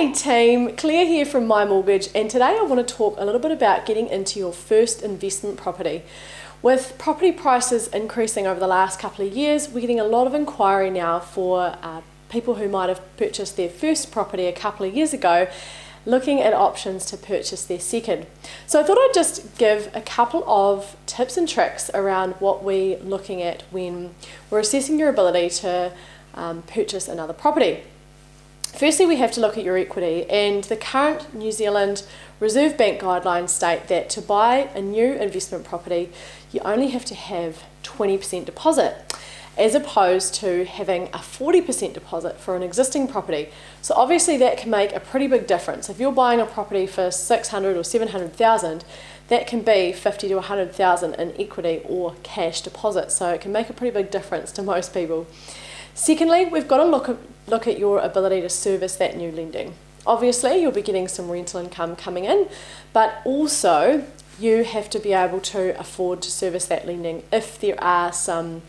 Hey team, Claire here from My Mortgage, and today I want to talk a little bit about getting into your first investment property. With property prices increasing over the last couple of years, we're getting a lot of inquiry now for people who might have purchased their first property a couple of years ago, looking at options to purchase their second. So I thought I'd just give a couple of tips and tricks around what we're looking at when we're assessing your ability to purchase another property. Firstly, we have to look at your equity, and the current New Zealand Reserve Bank guidelines state that to buy a new investment property, you only have to have 20% deposit, as opposed to having a 40% deposit for an existing property. So obviously that can make a pretty big difference. If you're buying a property for 600 or 700,000, that can be 50 to 100,000 in equity or cash deposit. So it can make a pretty big difference to most people. Secondly, we've got to look at your ability to service that new lending. Obviously, you'll be getting some rental income coming in, but also you have to be able to afford to service that lending if there are some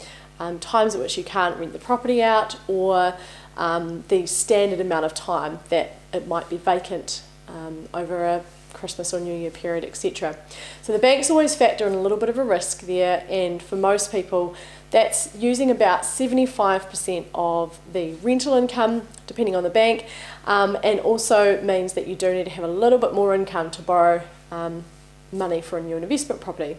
times at which you can't rent the property out, or the standard amount of time that it might be vacant over a Christmas or New Year period, etc. So the banks always factor in a little bit of a risk there, and for most people that's using about 75% of the rental income, depending on the bank, and also means that you do need to have a little bit more income to borrow money for a new investment property.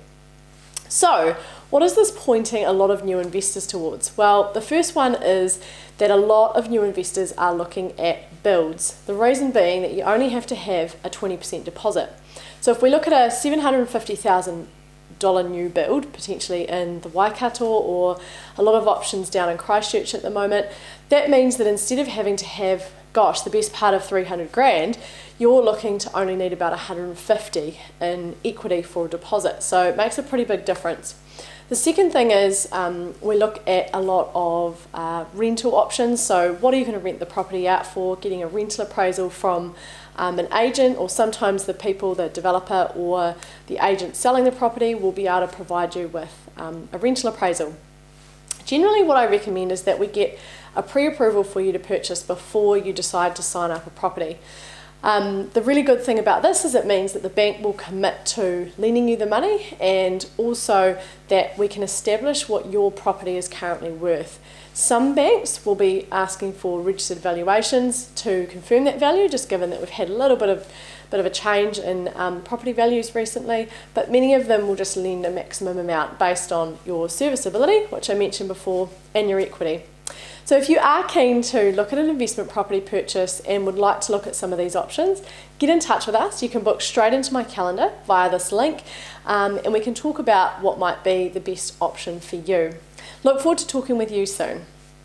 So what is this pointing a lot of new investors towards? Well, the first one is that a lot of new investors are looking at builds. The reason being that you only have to have a 20% deposit. So if we look at a $750,000 new build, potentially in the Waikato, or a lot of options down in Christchurch at the moment, that means that instead of having to have, the best part of 300 grand, you're looking to only need about 150 in equity for a deposit. So it makes a pretty big difference. The second thing is we look at a lot of rental options. So what are you going to rent the property out for? Getting a rental appraisal from an agent, or sometimes the developer or the agent selling the property will be able to provide you with a rental appraisal. Generally what I recommend is that we get a pre-approval for you to purchase before you decide to sign up a property. The really good thing about this is it means that the bank will commit to lending you the money, and also that we can establish what your property is currently worth. Some banks will be asking for registered valuations to confirm that value, just given that we've had a little bit of a change in property values recently, but many of them will just lend a maximum amount based on your serviceability, which I mentioned before, and your equity. So if you are keen to look at an investment property purchase and would like to look at some of these options, get in touch with us. You can book straight into my calendar via this link, and we can talk about what might be the best option for you. Look forward to talking with you soon.